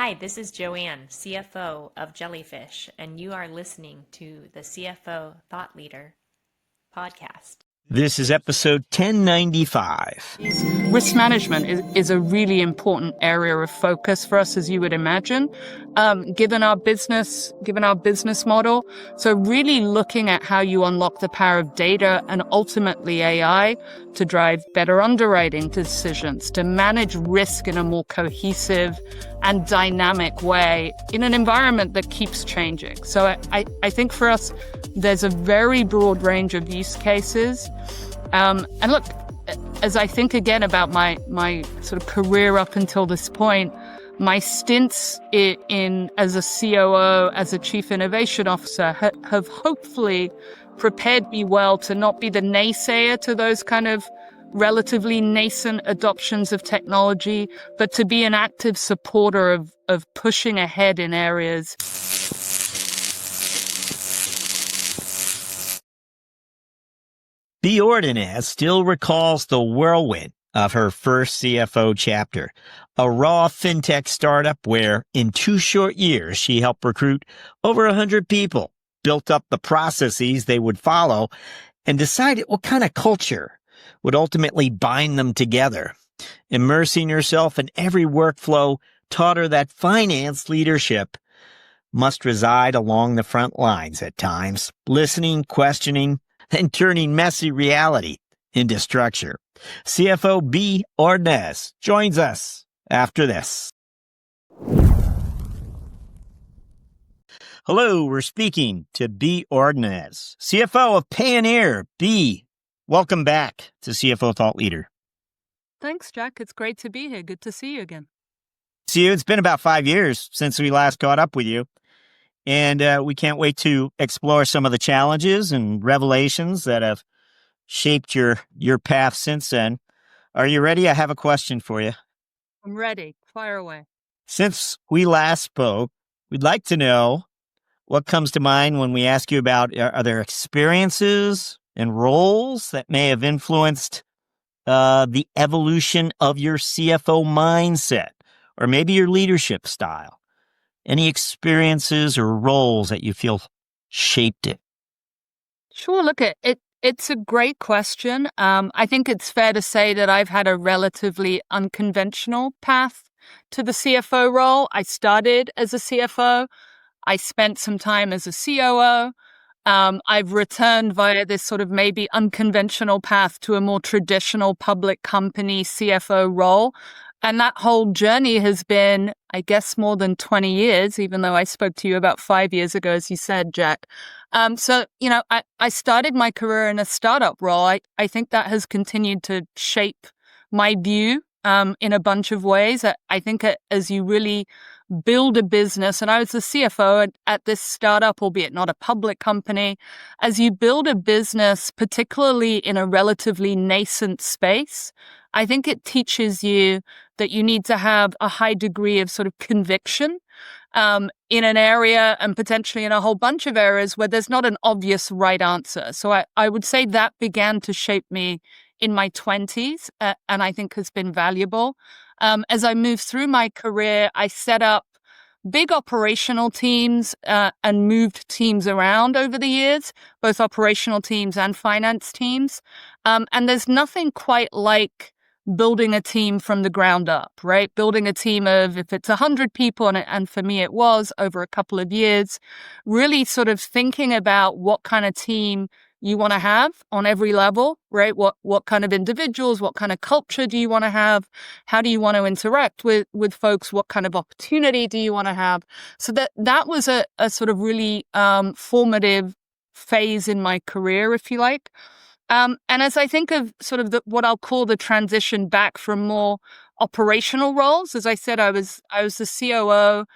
Hi, this is Joanne, CFO of Jellyfish, and you are listening to the CFO Thought Leader podcast. This is episode 1095. Risk management is a really important area of focus for us, as you would imagine, given our business model. So really looking at how you unlock the power of data and ultimately AI to drive better underwriting decisions, to manage risk in a more cohesive and dynamic way in an environment that keeps changing. So I think for us, there's a very broad range of use cases. And look, as I think again about my sort of career up until this point, my stints in as a COO, as a Chief Innovation Officer, have hopefully prepared me well to not be the naysayer to those kind of relatively nascent adoptions of technology, but to be an active supporter of pushing ahead in areas. Bea Ordonez still recalls the whirlwind of her first CFO chapter, a raw fintech startup where in 2 short years she helped recruit over 100 people, built up the processes they would follow, and decided what kind of culture would ultimately bind them together. Immersing herself in every workflow taught her that finance leadership must reside along the front lines at times, listening, questioning, and turning messy reality into structure. CFO Bea Ordonez joins us after this. Hello, we're speaking to Bea Ordonez, CFO of Payoneer. Bea, welcome back to CFO Thought Leader. Thanks, Jack. It's great to be here. Good to see you again. See you. It's been about 5 years since we last caught up with you. And we can't wait to explore some of the challenges and revelations that have shaped your path since then. Are you ready? I have a question for you. I'm ready. Fire away. Since we last spoke, we'd like to know what comes to mind when we ask you about, are there experiences and roles that may have influenced the evolution of your CFO mindset, or maybe your leadership style? Any experiences or roles that you feel shaped it? Sure. Look, it's a great question. I think it's fair to say that I've had a relatively unconventional path to the CFO role. I started as a CFO. I spent some time as a COO. I've returned via this sort of maybe unconventional path to a more traditional public company CFO role. And that whole journey has been, I guess, more than 20 years, even though I spoke to you about 5 years ago, as you said, Jack. So, I started my career in a startup role. I think that has continued to shape my view in a bunch of ways. I think as you really build a business, and I was the CFO at this startup, albeit not a public company, as you build a business, particularly in a relatively nascent space, I think it teaches you that you need to have a high degree of sort of conviction in an area and potentially in a whole bunch of areas where there's not an obvious right answer. So I would say that began to shape me in my 20s and I think has been valuable. As I moved through my career, I set up big operational teams and moved teams around over the years, both operational teams and finance teams. And there's nothing quite like building a team from the ground up, right? Building a team of, if it's 100 people, and for me it was over a couple of years, really sort of thinking about what kind of team you want to have on every level, right? What kind of individuals, what kind of culture do you want to have? How do you want to interact with folks? What kind of opportunity do you want to have? So that was a sort of really formative phase in my career, if you like. And as I think of sort of what I'll call the transition back from more operational roles, as I said, I was the COO,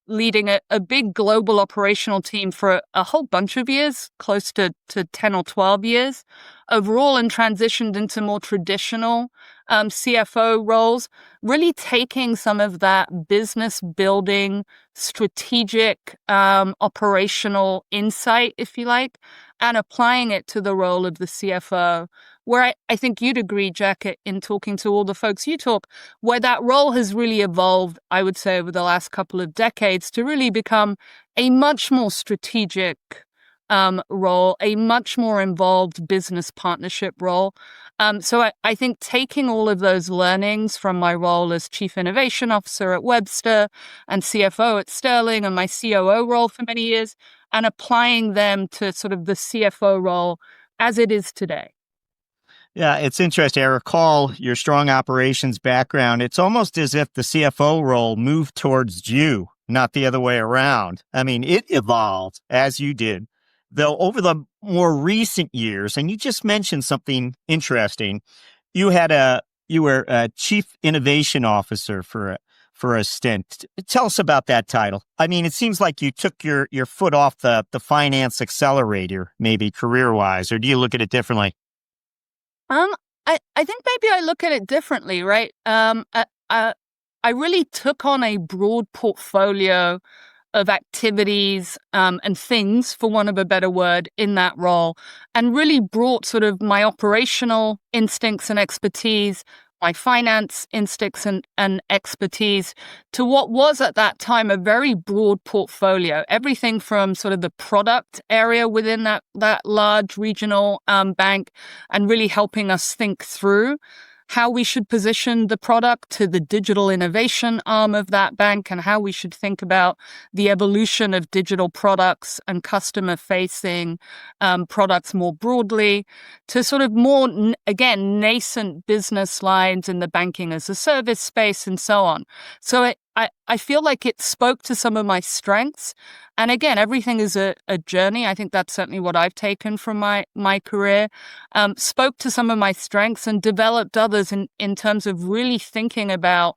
leading a big global operational team for a whole bunch of years, close to 10 or 12 years overall, and transitioned into more traditional CFO roles, really taking some of that business building, strategic, operational insight, if you like, and applying it to the role of the CFO where I think you'd agree, Jack, in talking to all the folks you talk, where that role has really evolved, I would say, over the last couple of decades to really become a much more strategic role, a much more involved business partnership role. So I think taking all of those learnings from my role as Chief Innovation Officer at Webster and CFO at Sterling and my COO role for many years and applying them to sort of the CFO role as it is today. Yeah, it's interesting. I recall your strong operations background. It's almost as if the CFO role moved towards you, not the other way around. I mean, it evolved as you did. Though over the more recent years, and you just mentioned something interesting, you were a chief innovation officer for a stint. Tell us about that title. I mean, it seems like you took your foot off the finance accelerator, maybe career-wise, or do you look at it differently? I think maybe I look at it differently, right? I really took on a broad portfolio of activities and things, for want of a better word, in that role, and really brought sort of my operational instincts and expertise, my finance instincts and expertise to what was at that time a very broad portfolio, everything from sort of the product area within that large regional bank and really helping us think through how we should position the product to the digital innovation arm of that bank and how we should think about the evolution of digital products and customer-facing products more broadly to sort of more, again, nascent business lines in the banking as a service space and so on. So I feel like it spoke to some of my strengths. And again, everything is a journey. I think that's certainly what I've taken from my career. Spoke to some of my strengths and developed others in terms of really thinking about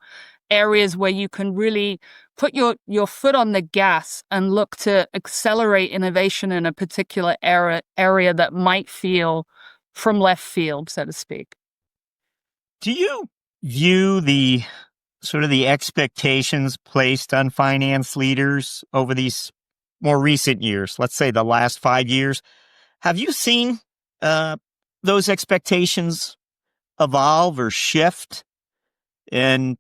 areas where you can really put your foot on the gas and look to accelerate innovation in a particular area that might feel from left field, so to speak. Do you view the expectations placed on finance leaders over these more recent years, let's say the last 5 years, have you seen those expectations evolve or shift? And,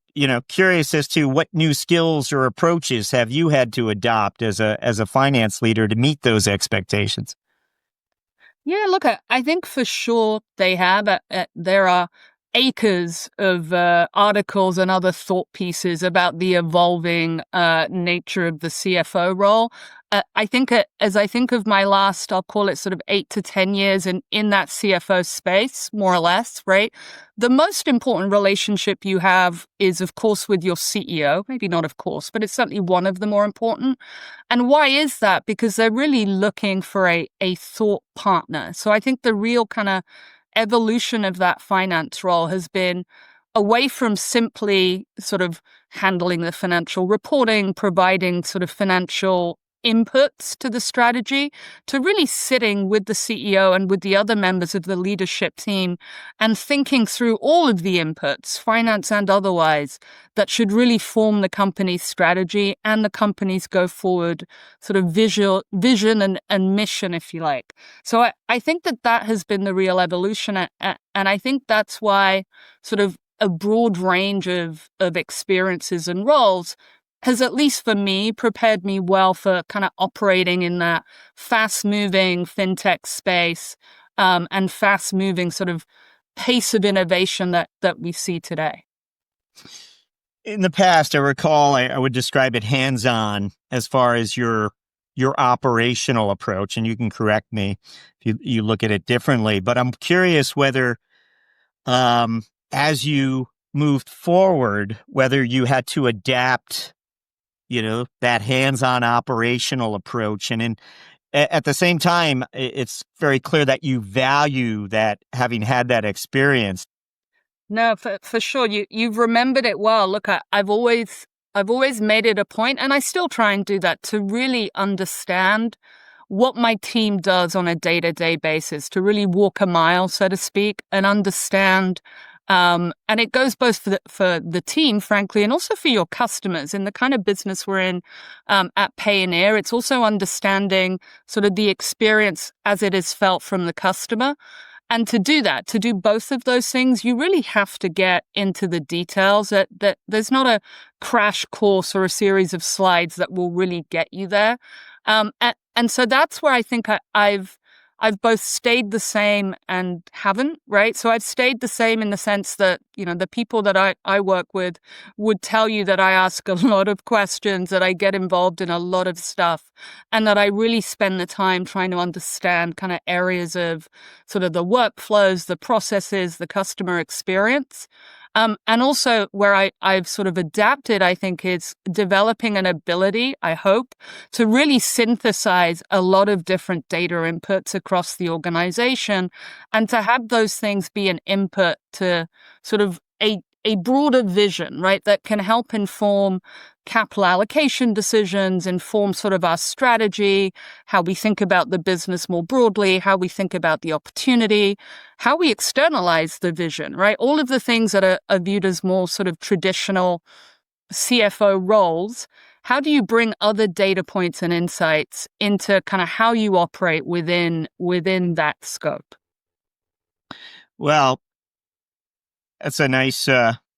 curious as to what new skills or approaches have you had to adopt as a finance leader to meet those expectations? Yeah, look, I think for sure they have. There are acres of articles and other thought pieces about the evolving nature of the CFO role. I think as I think of my last, I'll call it sort of 8 to 10 years in that CFO space, more or less, right? The most important relationship you have is, of course, with your CEO. Maybe not of course, but it's certainly one of the more important. And why is that? Because they're really looking for a thought partner. So I think the real kind of evolution of that finance role has been away from simply sort of handling the financial reporting, providing sort of financial inputs to the strategy, to really sitting with the CEO and with the other members of the leadership team and thinking through all of the inputs, finance and otherwise, that should really form the company's strategy and the company's go forward sort of vision and mission, if you like. So I think that has been the real evolution. And I think that's why sort of a broad range of experiences and roles has, at least for me, prepared me well for kind of operating in that fast-moving fintech space and fast-moving sort of pace of innovation that we see today. In the past, I recall I would describe it hands-on as far as your operational approach, and you can correct me if you look at it differently. But I'm curious whether, as you moved forward, whether you had to adapt that hands-on operational approach. And at the same time, it's very clear that you value that, having had that experience. No, for sure. You've remembered it well. Look, I've always made it a point, and I still try and do that, to really understand what my team does on a day-to-day basis, to really walk a mile, so to speak, and understand. And it goes both for the team, frankly, and also for your customers in the kind of business we're in at Payoneer. It's also understanding sort of the experience as it is felt from the customer. And to do that, to do both of those things, you really have to get into the details. That there's not a crash course or a series of slides that will really get you there. And so that's where I think I've both stayed the same and haven't, right? So I've stayed the same in the sense that, the people that I work with would tell you that I ask a lot of questions, that I get involved in a lot of stuff, and that I really spend the time trying to understand kind of areas of sort of the workflows, the processes, the customer experience. And also where I've sort of adapted, I think, is developing an ability, I hope, to really synthesize a lot of different data inputs across the organization and to have those things be an input to sort of a broader vision, right, that can help inform capital allocation decisions, inform sort of our strategy, how we think about the business more broadly, how we think about the opportunity, how we externalize the vision, right? All of the things that are viewed as more sort of traditional CFO roles. How do you bring other data points and insights into kind of how you operate within that scope? Well, that's a nice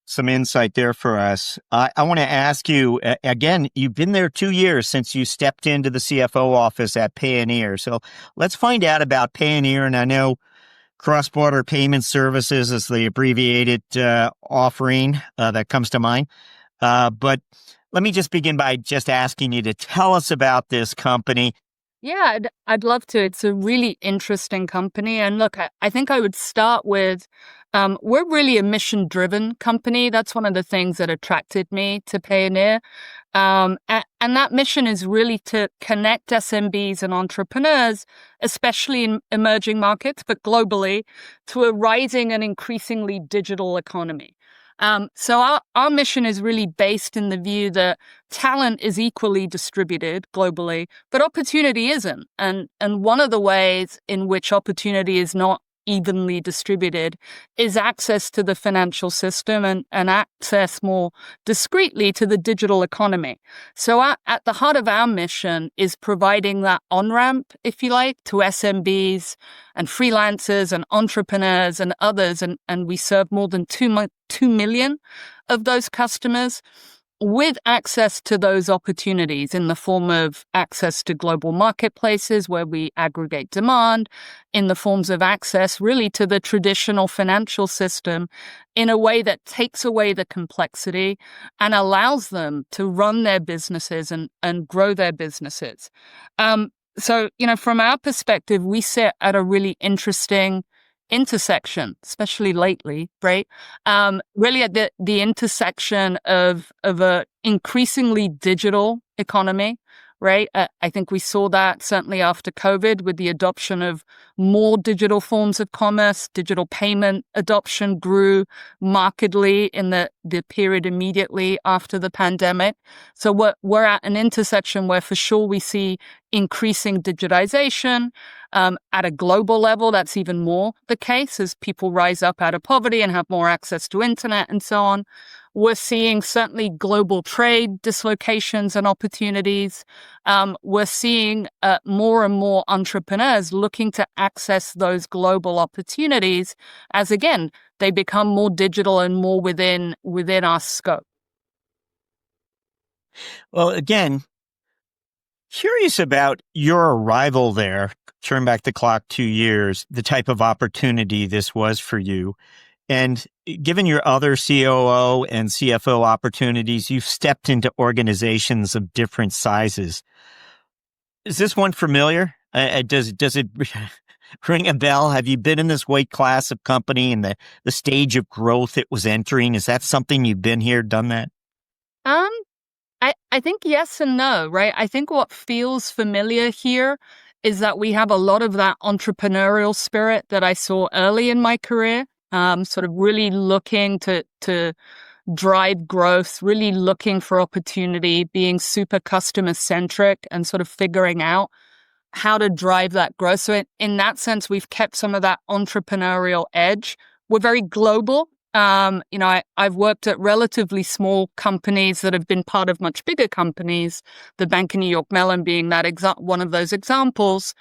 some insight there for us. I want to ask you again. You've been there 2 years since you stepped into the CFO office at Payoneer. So let's find out about Payoneer. And I know cross-border payment services is the abbreviated offering that comes to mind. But let me just begin by just asking you to tell us about this company. Yeah, I'd love to. It's a really interesting company. And look, I think I would start with, we're really a mission-driven company. That's one of the things that attracted me to Payoneer. And that mission is really to connect SMBs and entrepreneurs, especially in emerging markets, but globally, to a rising and increasingly digital economy. So our mission is really based in the view that talent is equally distributed globally, but opportunity isn't. And one of the ways in which opportunity is not evenly distributed is access to the financial system and access more discreetly to the digital economy. So at the heart of our mission is providing that on-ramp, if you like, to SMBs and freelancers and entrepreneurs and others. And we serve more than 2 million of those customers with access to those opportunities in the form of access to global marketplaces where we aggregate demand, in the forms of access really to the traditional financial system in a way that takes away the complexity and allows them to run their businesses and grow their businesses. So, from our perspective, we sit at a really interesting intersection, especially lately, right? Really at the intersection of a increasingly digital economy, right? I think we saw that certainly after COVID with the adoption of more digital forms of commerce. Digital payment adoption grew markedly in the period immediately after the pandemic. So we're at an intersection where for sure we see increasing digitization. At a global level, that's even more the case as people rise up out of poverty and have more access to internet and so on. We're seeing certainly global trade dislocations and opportunities. We're seeing more and more entrepreneurs looking to access those global opportunities as, again, they become more digital and more within our scope. Well, again, curious about your arrival there. Turn back the clock 2 years, the type of opportunity this was for you. And given your other COO and CFO opportunities, you've stepped into organizations of different sizes. Is this one familiar? Does it ring a bell? Have you been in this weight class of company and the stage of growth it was entering? Is that something you've been here, done that? I think yes and no, right? I think what feels familiar here is that we have a lot of that entrepreneurial spirit that I saw early in my career. Sort of really looking to drive growth, really looking for opportunity, being super customer centric and sort of figuring out how to drive that growth. So in that sense, we've kept some of that entrepreneurial edge. We're very global. I've worked at relatively small companies that have been part of much bigger companies, the Bank of New York Mellon being that one of those examples.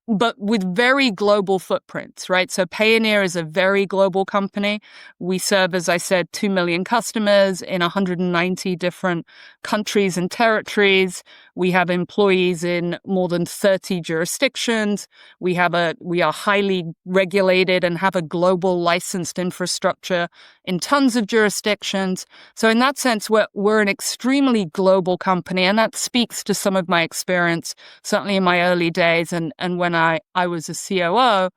but with very global footprints, right? So Payoneer is a very global company. We serve, as I said, 2 million customers in 190 different countries and territories. We have employees in more than 30 jurisdictions. We are highly regulated and have a global licensed infrastructure in tons of jurisdictions. So in that sense, we're an extremely global company, and that speaks to some of my experience, certainly in my early days and when I was a COO.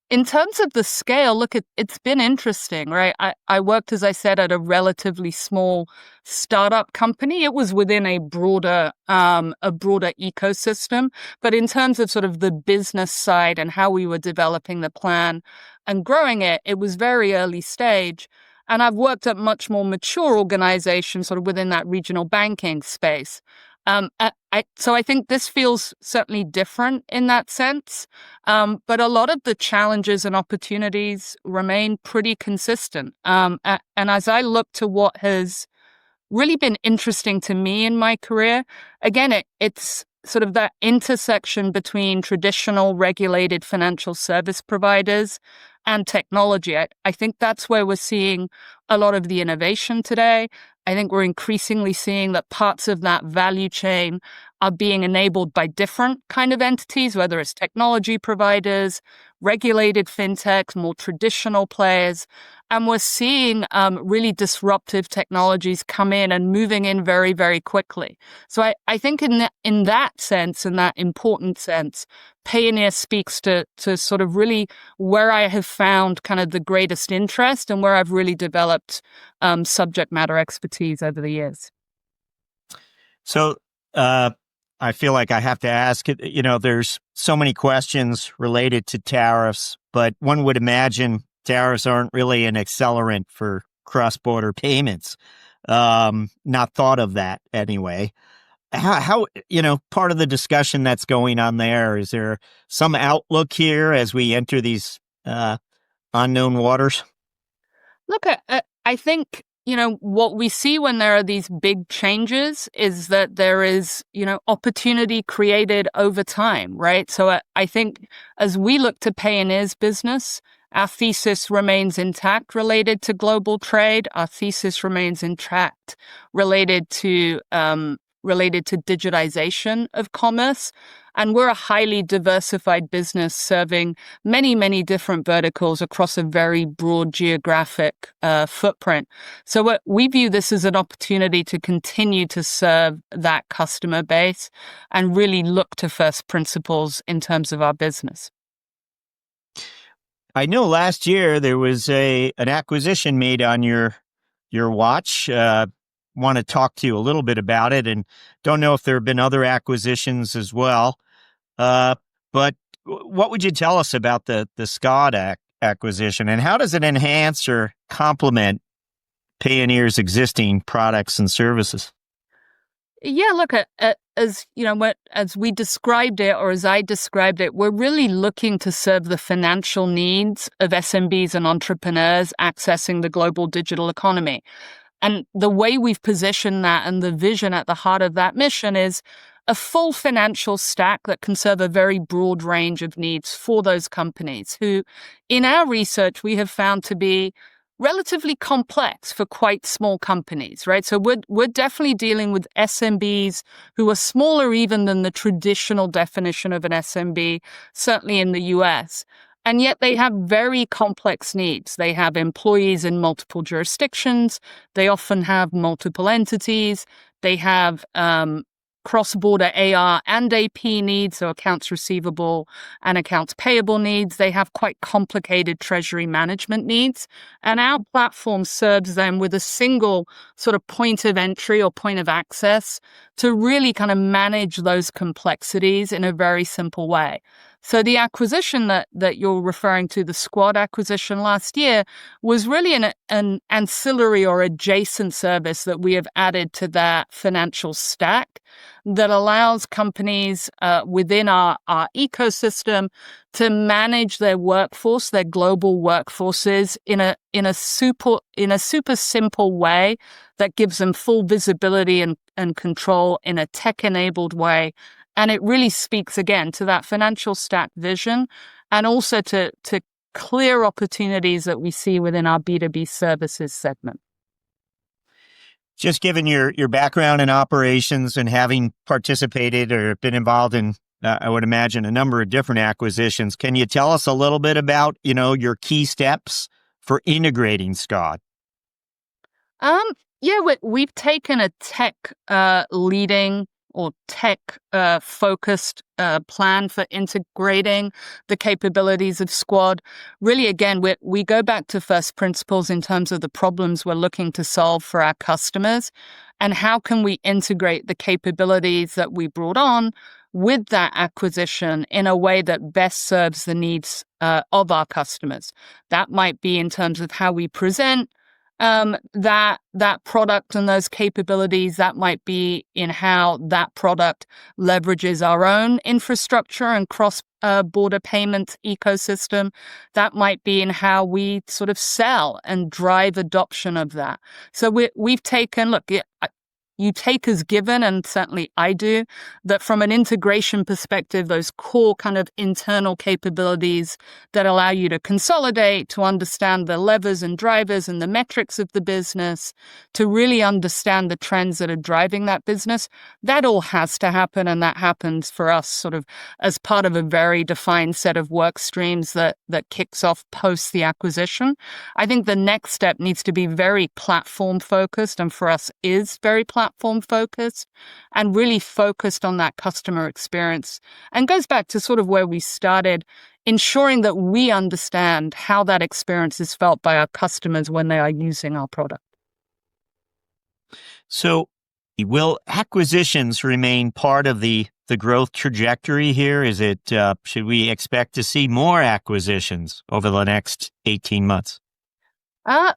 In terms of the scale, look, it's been interesting, right? I worked, as I said, at a relatively small startup company. It was within a broader ecosystem. But in terms of sort of the business side and how we were developing the plan and growing it, it was very early stage. And I've worked at much more mature organizations sort of within that regional banking space. So I think this feels certainly different in that sense. But a lot of the challenges and opportunities remain pretty consistent. And as I look to what has really been interesting to me in my career, again, it's sort of that intersection between traditional regulated financial service providers and technology. I think that's where we're seeing a lot of the innovation today. I think we're increasingly seeing that parts of that value chain are being enabled by different kind of entities, whether it's technology providers, regulated fintechs, more traditional players. And we're seeing really disruptive technologies come in and moving in very, very quickly. So I think in that sense, in that important sense, Payoneer speaks to sort of really where I have found kind of the greatest interest and where I've really developed subject matter expertise over the years. So I feel like I have to ask, there's so many questions related to tariffs, but one would imagine tariffs aren't really an accelerant for cross-border payments. Not thought of that anyway. How part of the discussion that's going on there, is there some outlook here as we enter these unknown waters? Look, I think, what we see when there are these big changes is that there is, opportunity created over time, right? So I think as we look to Payoneer's business, our thesis remains intact related to global trade. Our thesis remains intact related to digitization of commerce. And we're a highly diversified business serving many, many different verticals across a very broad geographic footprint. So we view this as an opportunity to continue to serve that customer base and really look to first principles in terms of our business. I know last year there was an acquisition made on your watch. Want to talk to you a little bit about it, and don't know if there have been other acquisitions as well. But what would you tell us about the Scott acquisition, and how does it enhance or complement Payoneer's existing products and services? Yeah, look, as we described it, or as I described it, we're really looking to serve the financial needs of SMBs and entrepreneurs accessing the global digital economy. And the way we've positioned that and the vision at the heart of that mission is a full financial stack that can serve a very broad range of needs for those companies who, in our research, we have found to be relatively complex for quite small companies, right? So we're definitely dealing with SMBs who are smaller even than the traditional definition of an SMB, certainly in the US. And yet they have very complex needs. They have employees in multiple jurisdictions. They often have multiple entities. They have cross-border AR and AP needs, so accounts receivable and accounts payable needs. They have quite complicated treasury management needs. And our platform serves them with a single sort of point of entry or point of access to really kind of manage those complexities in a very simple way. So the acquisition that you're referring to, the Squad acquisition last year, was really an ancillary or adjacent service that we have added to that financial stack that allows companies within our ecosystem to manage their workforce, their global workforces in a super simple way that gives them full visibility and control in a tech-enabled way And it really speaks again to that financial stack vision and also to clear opportunities that we see within our B2B services segment. Just given your background in operations and having participated or been involved in, I would imagine, a number of different acquisitions, can you tell us a little bit about, your key steps for integrating Scott? Yeah, we've taken a tech leading or tech focused plan for integrating the capabilities of Squad. Really, again, we go back to first principles in terms of the problems we're looking to solve for our customers and how can we integrate the capabilities that we brought on with that acquisition in a way that best serves the needs of our customers. That might be in terms of how we present that product and those capabilities. That might be in how that product leverages our own infrastructure and cross-border payments ecosystem. That might be in how we sort of sell and drive adoption of that. So we've taken, look, you take as given, and certainly I do, that from an integration perspective, those core kind of internal capabilities that allow you to consolidate, to understand the levers and drivers and the metrics of the business, to really understand the trends that are driving that business, that all has to happen. And that happens for us sort of as part of a very defined set of work streams that kicks off post the acquisition. I think the next step needs to be very platform focused, and for us is very platform focused and really focused on that customer experience, and goes back to sort of where we started, ensuring that we understand how that experience is felt by our customers when they are using our product. So will acquisitions remain part of the growth trajectory here? Is it, should we expect to see more acquisitions over the next 18 months?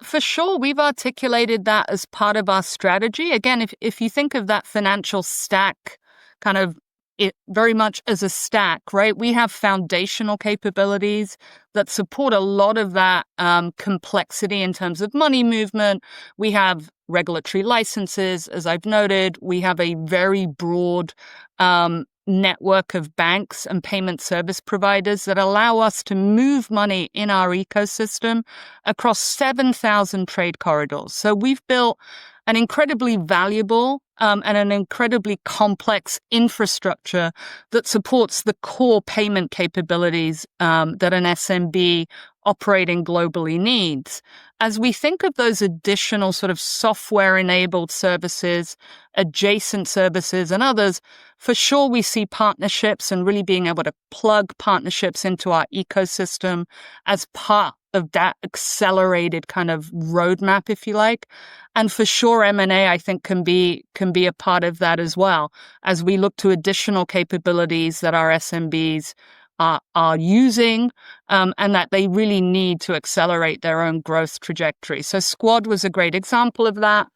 For sure. We've articulated that as part of our strategy. Again, if you think of that financial stack kind of it very much as a stack, right? We have foundational capabilities that support a lot of that complexity in terms of money movement. We have regulatory licenses, as I've noted. We have a very broad network of banks and payment service providers that allow us to move money in our ecosystem across 7,000 trade corridors. So we've built an incredibly valuable and an incredibly complex infrastructure that supports the core payment capabilities that an SMB operating globally needs. As we think of those additional sort of software-enabled services, adjacent services, and others, for sure we see partnerships and really being able to plug partnerships into our ecosystem as part of that accelerated kind of roadmap, if you like. And for sure, M&A, I think, can be a part of that as well, as we look to additional capabilities that our SMBs are using and that they really need to accelerate their own growth trajectory. So Squad was a great example of that.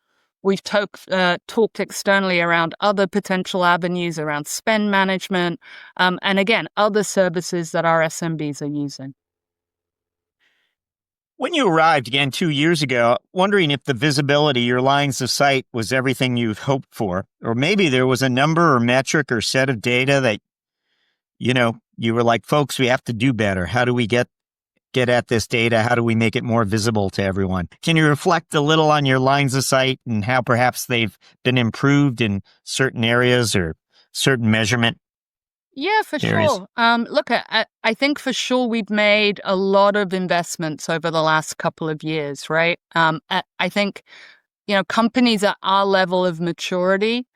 We've talked externally around other potential avenues around spend management and again, other services that our SMBs are using. When you arrived again 2 years ago, wondering if the visibility, your lines of sight, was everything you'd hoped for, or maybe there was a number or metric or set of data that, you were like, folks, we have to do better. How do we get at this data? How do we make it more visible to everyone? Can you reflect a little on your lines of sight and how perhaps they've been improved in certain areas or certain measurement? Yeah, for sure. Look, I think for sure we've made a lot of investments over the last couple of years, right? I think, companies at our level of maturity,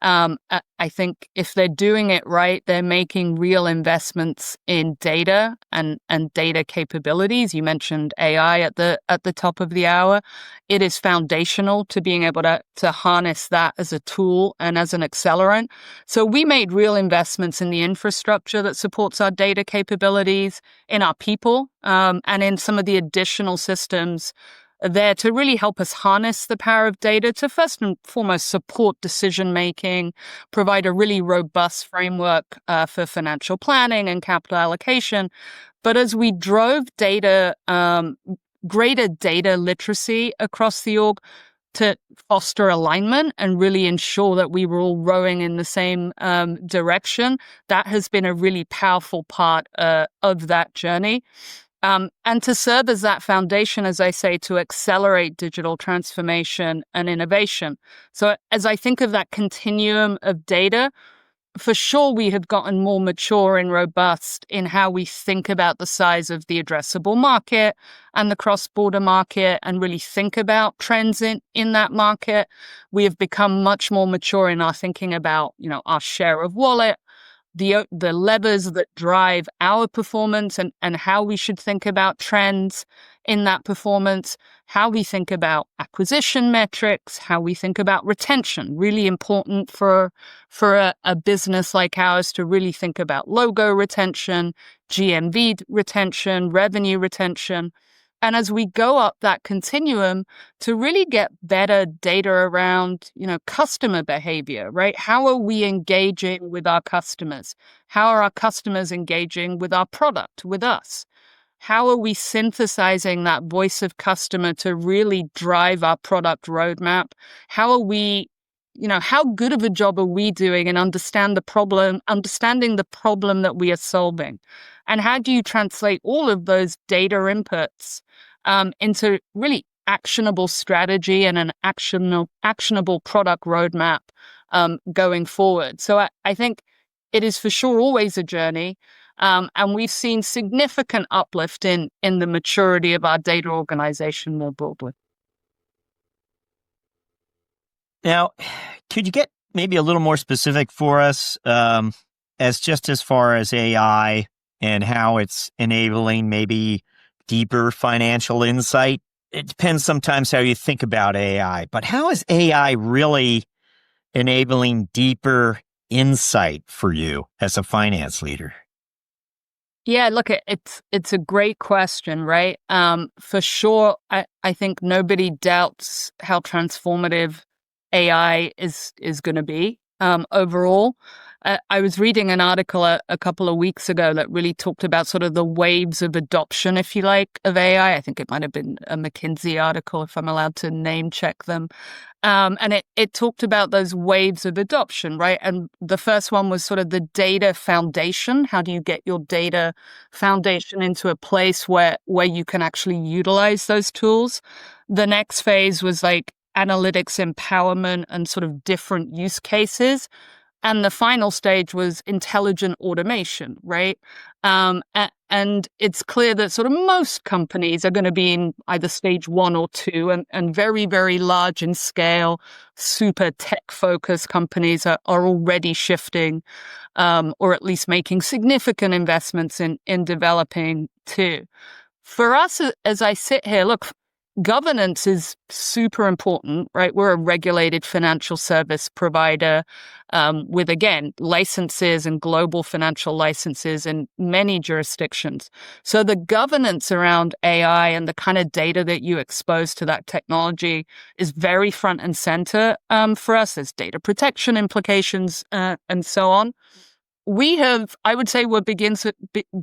I think if they're doing it right, they're making real investments in data and data capabilities. You mentioned AI at the top of the hour. It is foundational to being able to harness that as a tool and as an accelerant. So we made real investments in the infrastructure that supports our data capabilities, in our people, and in some of the additional systems there to really help us harness the power of data to first and foremost support decision making, provide a really robust framework for financial planning and capital allocation. But as we drove data, greater data literacy across the org, to foster alignment and really ensure that we were all rowing in the same direction. That has been a really powerful part of that journey. And to serve as that foundation, as I say, to accelerate digital transformation and innovation. So as I think of that continuum of data, for sure, we have gotten more mature and robust in how we think about the size of the addressable market and the cross-border market and really think about trends in that market. We have become much more mature in our thinking about, our share of wallet, the levers that drive our performance and how we should think about trends in that performance, how we think about acquisition metrics, how we think about retention. Really important for a business like ours to really think about logo retention, GMV retention, revenue retention. And as we go up that continuum to really get better data around, customer behavior, right? How are we engaging with our customers? How are our customers engaging with our product, with us? How are we synthesizing that voice of customer to really drive our product roadmap? How are we, how good of a job are we doing in understanding the problem that we are solving? And how do you translate all of those data inputs into really actionable strategy and an actionable product roadmap going forward? So I think it is for sure always a journey. And we've seen significant uplift in the maturity of our data organization more broadly. Now, could you get maybe a little more specific for us as far as AI and how it's enabling maybe deeper financial insight? It depends sometimes how you think about AI, but how is AI really enabling deeper insight for you as a finance leader? Yeah, look, it's a great question, right? For sure, I think nobody doubts how transformative AI is going to be overall. I was reading an article a couple of weeks ago that really talked about sort of the waves of adoption, if you like, of AI. I think it might have been a McKinsey article, if I'm allowed to name check them. And it talked about those waves of adoption, right? And the first one was sort of the data foundation. How do you get your data foundation into a place where you can actually utilize those tools? The next phase was like analytics empowerment and sort of different use cases. And the final stage was intelligent automation, right? And it's clear that sort of most companies are going to be in either stage 1 or 2, and very, very large in scale, super tech-focused companies are already shifting, or at least making significant investments in developing too. For us, as I sit here, look, governance is super important, right? We're a regulated financial service provider with, again, licenses and global financial licenses in many jurisdictions. So the governance around AI and the kind of data that you expose to that technology is very front and center for us. There's data protection implications and so on. We have, I would say,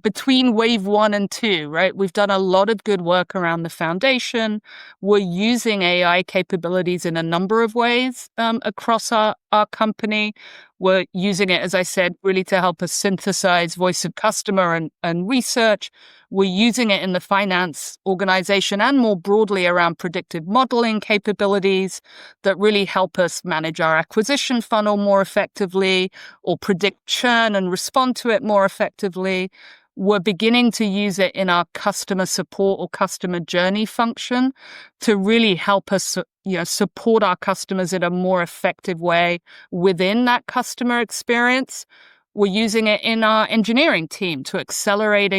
between wave 1 and 2, right? We've done a lot of good work around the foundation. We're using AI capabilities in a number of ways across our company. We're using it, as I said, really to help us synthesize voice of customer and research. We're using it in the finance organization and more broadly around predictive modeling capabilities that really help us manage our acquisition funnel more effectively or predict churn and respond to it more effectively. We're beginning to use it in our customer support or customer journey function to really help us, support our customers in a more effective way within that customer experience. We're using it in our engineering team to accelerate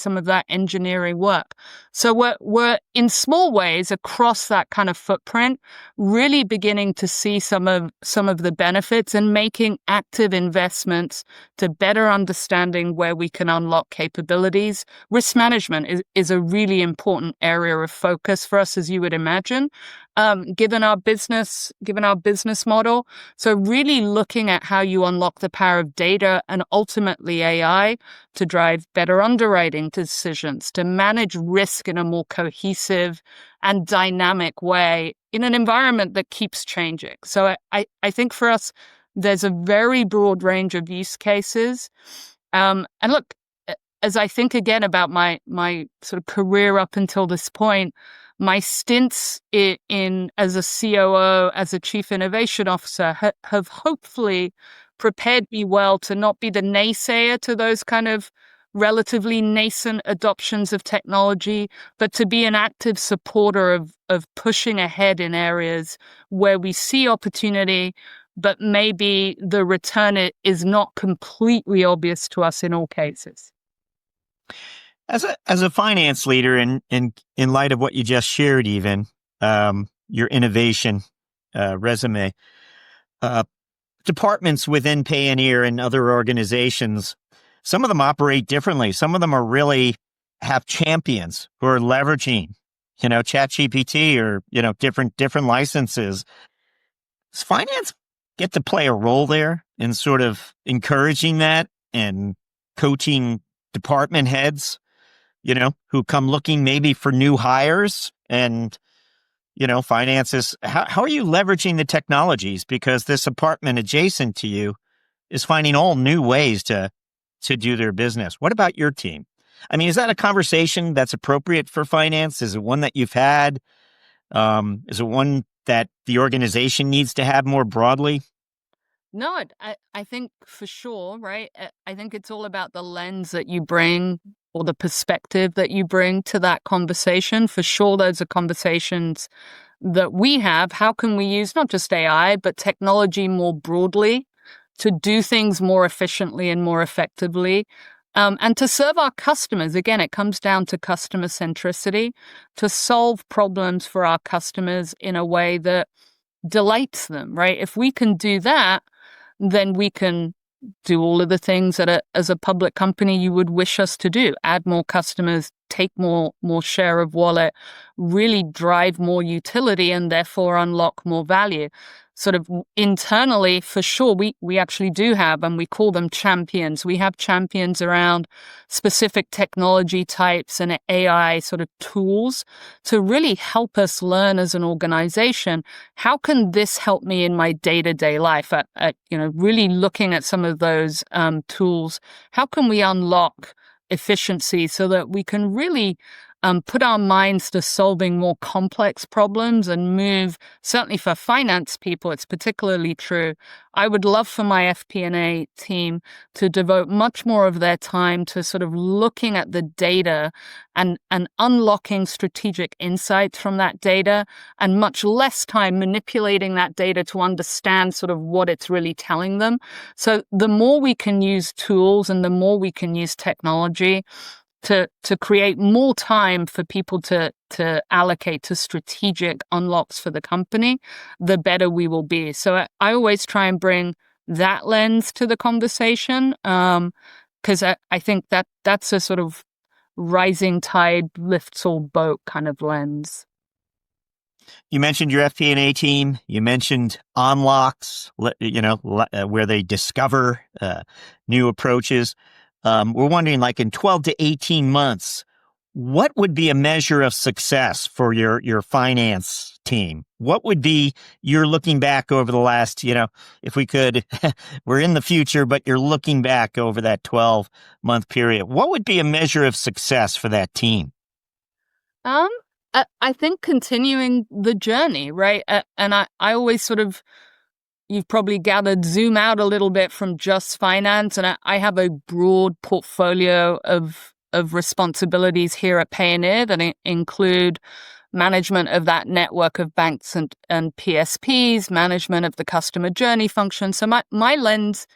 some of that engineering work. So we're in small ways across that kind of footprint, really beginning to see some of the benefits and making active investments to better understanding where we can unlock capabilities. Risk management is a really important area of focus for us, as you would imagine, given our business model. So really looking at how you unlock the power of data and ultimately AI to drive better underwriting decisions, to manage risk in a more cohesive and dynamic way in an environment that keeps changing. So I think for us, there's a very broad range of use cases. And look, as I think again about my sort of career up until this point, my stints in as a COO, as a chief innovation officer, have hopefully prepared me well to not be the naysayer to those kind of relatively nascent adoptions of technology, but to be an active supporter of pushing ahead in areas where we see opportunity, but maybe the return is not completely obvious to us in all cases. As a finance leader, and in light of what you just shared, even your innovation resume, departments within Payoneer and other organizations, some of them operate differently. Some of them are really have champions who are leveraging, ChatGPT or different licenses. Does finance get to play a role there in sort of encouraging that and coaching department heads, who come looking maybe for new hires and, finances? How are you leveraging the technologies? Because this apartment adjacent to you is finding all new ways to do their business. What about your team? I mean, is that a conversation that's appropriate for finance? Is it one that you've had? Is it one that the organization needs to have more broadly? No, I think for sure, right? I think it's all about the lens that you bring or the perspective that you bring to that conversation. For sure, those are conversations that we have. How can we use not just AI, but technology more broadly to do things more efficiently and more effectively? And to serve our customers. Again, it comes down to customer centricity, to solve problems for our customers in a way that delights them, right? If we can do that, then we can do all of the things that as a public company you would wish us to do: add more customers, take more share of wallet, really drive more utility, and therefore unlock more value. Sort of internally, for sure, we actually do have, and we call them champions. We have champions around specific technology types and AI sort of tools to really help us learn as an organization. How can this help me in my day-to-day life? Really looking at some of those tools. How can we unlock efficiency so that we can really put our minds to solving more complex problems and move, certainly for finance people, it's particularly true. I would love for my FP&A team to devote much more of their time to sort of looking at the data and unlocking strategic insights from that data, and much less time manipulating that data to understand sort of what it's really telling them. So the more we can use tools and the more we can use technology to create more time for people to allocate to strategic unlocks for the company, the better we will be. So I always try and bring that lens to the conversation, because I think that's a sort of rising tide lifts all boat kind of lens. You mentioned your FP&A team. You mentioned unlocks, where they discover new approaches. We're wondering, like in 12 to 18 months, what would be a measure of success for your finance team? What would be, you're looking back over the last, if we could, we're in the future, but you're looking back over that 12-month period. What would be a measure of success for that team? I think continuing the journey, right? And I always sort of, you've probably gathered, zoom out a little bit from just finance. And I have a broad portfolio of responsibilities here at Payoneer that include management of that network of banks and PSPs, management of the customer journey function. So my lens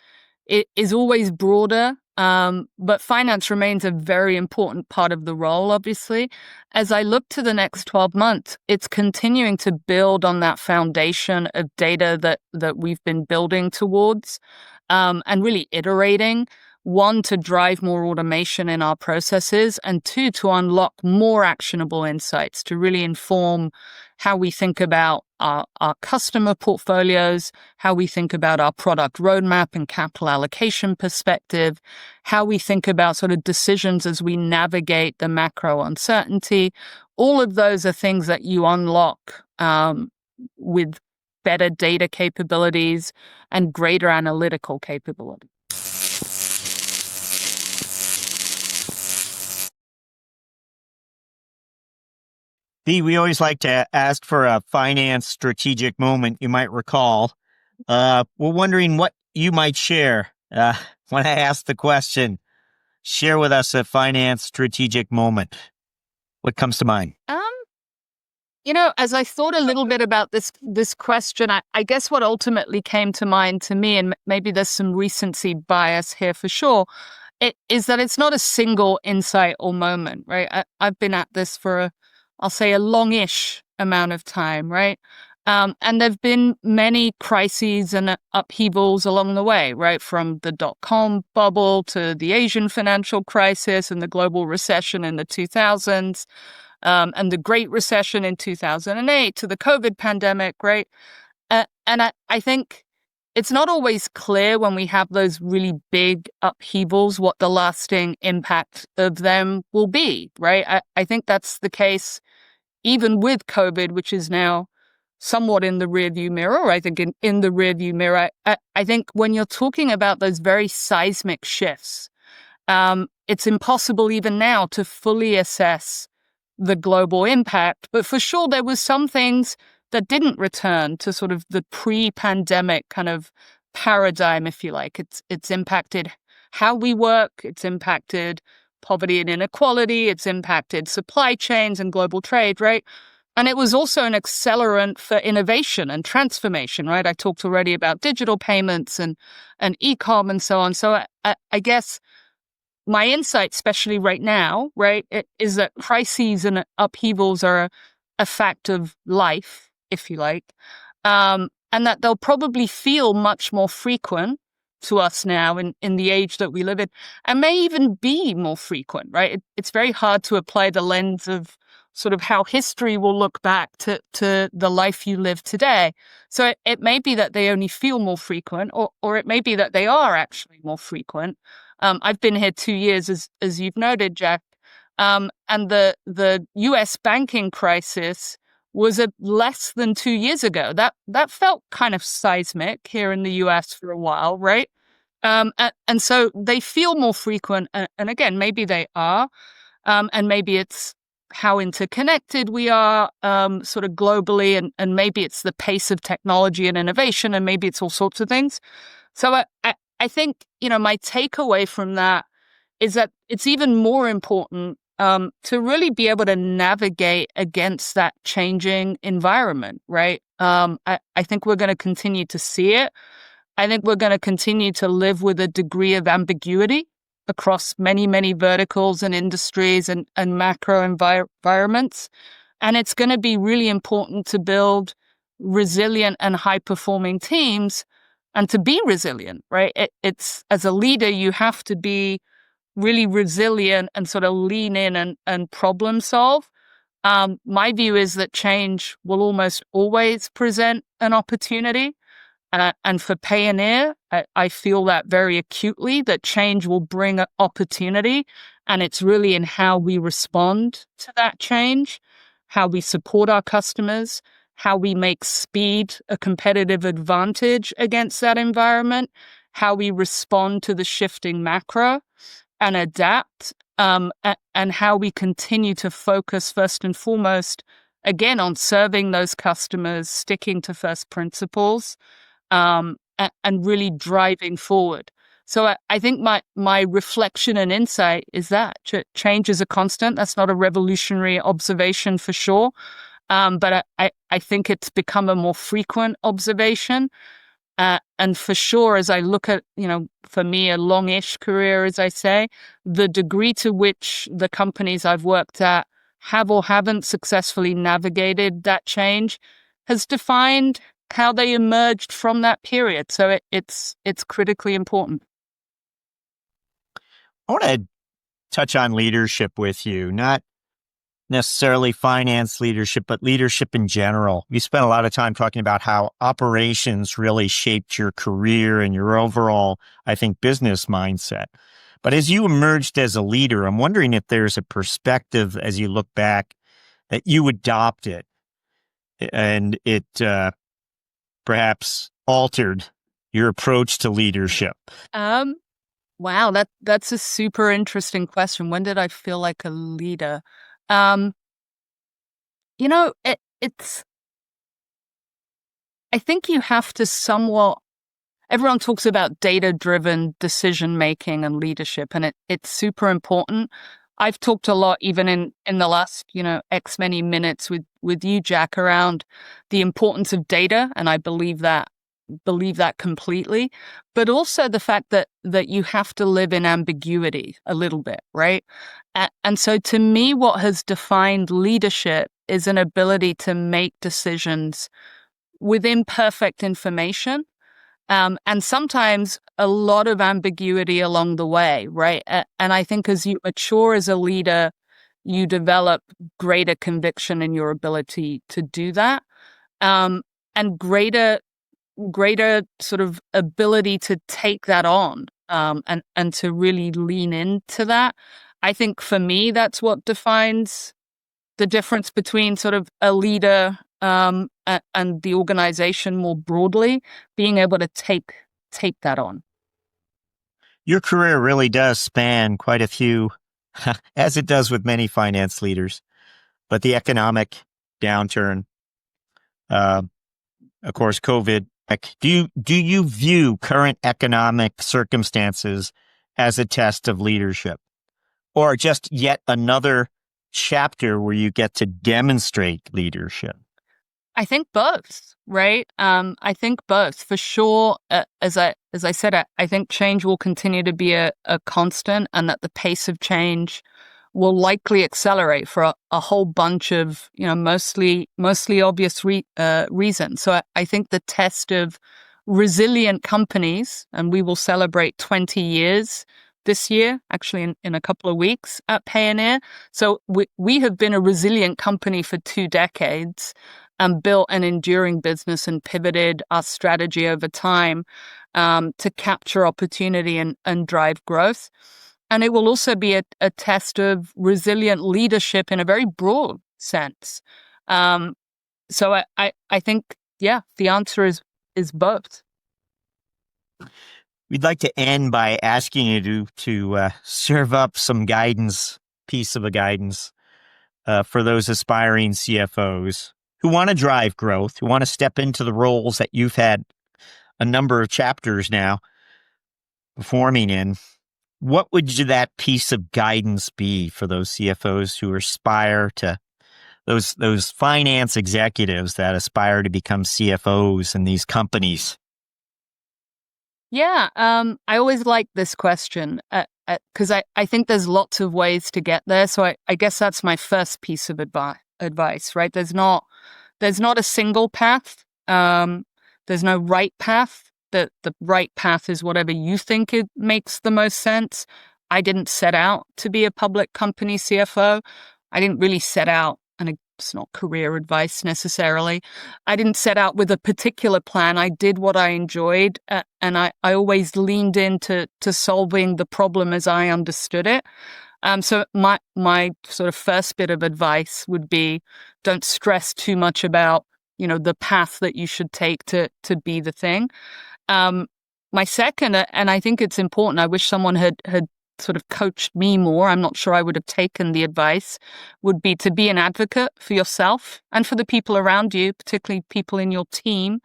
is always broader, but finance remains a very important part of the role, obviously. As I look to the next 12 months, it's continuing to build on that foundation of data that we've been building towards, and really iterating. One, to drive more automation in our processes, and two, to unlock more actionable insights to really inform how we think about our customer portfolios, how we think about our product roadmap and capital allocation perspective, how we think about sort of decisions as we navigate the macro uncertainty. All of those are things that you unlock with better data capabilities and greater analytical capability. Bea, we always like to ask for a finance strategic moment you might recall. We're wondering what you might share. When I ask the question, share with us a finance strategic moment. What comes to mind? As I thought a little bit about this question, I guess what ultimately came to mind to me, and maybe there's some recency bias here for sure, is that it's not a single insight or moment, right? I've been at this for, I'll say, a longish amount of time, right? And there've been many crises and upheavals along the way, right? From the dot-com bubble to the Asian financial crisis and the global recession in the 2000s. And the Great Recession in 2008 to the COVID pandemic, right? And I think it's not always clear when we have those really big upheavals what the lasting impact of them will be, right? I think that's the case even with COVID, which is now somewhat in the rearview mirror. I think in the rearview mirror, I think when you're talking about those very seismic shifts, it's impossible even now to fully assess the global impact. But for sure, there was some things that didn't return to sort of the pre-pandemic kind of paradigm, if you like. It's impacted how we work. It's impacted poverty and inequality. It's impacted supply chains and global trade, right? And it was also an accelerant for innovation and transformation, right? I talked already about digital payments and e-com and so on. So I guess my insight, especially right now, right, is that crises and upheavals are a fact of life, if you like, and that they'll probably feel much more frequent to us now in the age that we live in, and may even be more frequent, right? It's very hard to apply the lens of sort of how history will look back to the life you live today. So it may be that they only feel more frequent, or it may be that they are actually more frequent. I've been here 2 years, as you've noted, Jack, and the U.S. banking crisis was less than 2 years ago. That felt kind of seismic here in the U.S. for a while, right? And so they feel more frequent, and again, maybe they are, and maybe it's how interconnected we are sort of globally, and maybe it's the pace of technology and innovation, and maybe it's all sorts of things. So I think, my takeaway from that is that it's even more important to really be able to navigate against that changing environment, right? I think we're going to continue to see it. I think we're going to continue to live with a degree of ambiguity across many, many verticals and industries and macro environments. And it's going to be really important to build resilient and high-performing teams and to be resilient, right? It's as a leader, you have to be really resilient and sort of lean in and problem solve. My view is that change will almost always present an opportunity. And for Payoneer, I feel that very acutely, that change will bring an opportunity. And it's really in how we respond to that change, how we support our customers, how we make speed a competitive advantage against that environment, how we respond to the shifting macro and adapt, and how we continue to focus first and foremost, again, on serving those customers, sticking to first principles, and really driving forward. So I think my reflection and insight is that change is a constant. That's not a revolutionary observation for sure. But I think it's become a more frequent observation. And for sure, as I look at, for me, a longish career, as I say, the degree to which the companies I've worked at have or haven't successfully navigated that change has defined how they emerged from that period. So it's critically important. I want to touch on leadership with you, not necessarily finance leadership, but leadership in general. You spent a lot of time talking about how operations really shaped your career and your overall, I think, business mindset. But as you emerged as a leader, I'm wondering if there's a perspective as you look back that you adopted and it perhaps altered your approach to leadership? Wow, that's a super interesting question. When did I feel like a leader? Um, it's. I think you have to somewhat. Everyone talks about data-driven decision making and leadership, and it's super important. I've talked a lot, even in the last X many minutes with you, Jack, around the importance of data, and I believe that completely, but also the fact that you have to live in ambiguity a little bit, right? And so to me, what has defined leadership is an ability to make decisions with imperfect information, and sometimes a lot of ambiguity along the way, right? And I think as you mature as a leader, you develop greater conviction in your ability to do that, and greater sort of ability to take that on, and to really lean into that. I think for me, that's what defines the difference between sort of a leader, and the organization more broadly, being able to take that on. Your career really does span quite a few, as it does with many finance leaders, but the economic downturn, of course, COVID. Do you view current economic circumstances as a test of leadership, or just yet another chapter where you get to demonstrate leadership? I think both, right? I think both for sure. As I said, I think change will continue to be a constant, and that the pace of change will likely accelerate for a whole bunch of mostly obvious reasons. So I think the test of resilient companies, and we will celebrate 20 years this year, actually in a couple of weeks at Payoneer. So we have been a resilient company for 2 decades, and built an enduring business and pivoted our strategy over time, to capture opportunity and drive growth. And it will also be a test of resilient leadership in a very broad sense. So I think, the answer is both. We'd like to end by asking you to serve up some piece of guidance for those aspiring CFOs who want to drive growth, who want to step into the roles that you've had a number of chapters now performing in. What would that piece of guidance be for those CFOs who aspire to, those finance executives that aspire to become CFOs in these companies? Yeah, I always like this question, because I think there's lots of ways to get there. So I guess that's my first piece of advice, right? There's not a single path. There's no right path. The right path is whatever you think it makes the most sense. I didn't set out to be a public company CFO. I didn't really set out, and it's not career advice necessarily. I didn't set out with a particular plan. I did what I enjoyed, and I always leaned into solving the problem as I understood it. So my sort of first bit of advice would be, don't stress too much about the path that you should take to be the thing. My second, and I think it's important, I wish someone had sort of coached me more, I'm not sure I would have taken the advice, would be to be an advocate for yourself and for the people around you, particularly people in your team.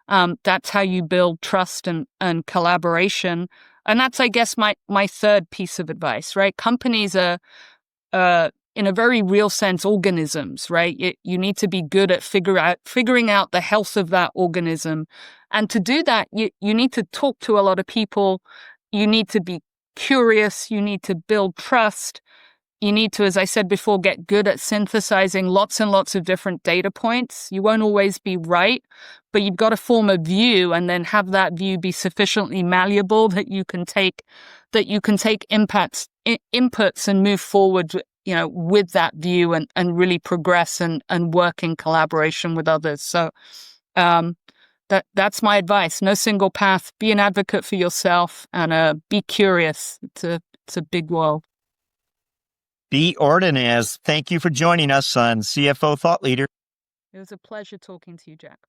That's how you build trust and collaboration. And that's, I guess, my third piece of advice, right? Companies are, in a very real sense, organisms, right? You need to be good at figuring out the health of that organism. And to do that, you need to talk to a lot of people. You need to be curious. You need to build trust. You need to, as I said before, get good at synthesizing lots and lots of different data points. You won't always be right, but you've got to form a view and then have that view be sufficiently malleable that you can take inputs and move forward, with that view and really progress and work in collaboration with others. So, that's my advice. No single path. Be an advocate for yourself and be curious. It's a big world. Bea Ordonez, thank you for joining us on CFO Thought Leader. It was a pleasure talking to you, Jack.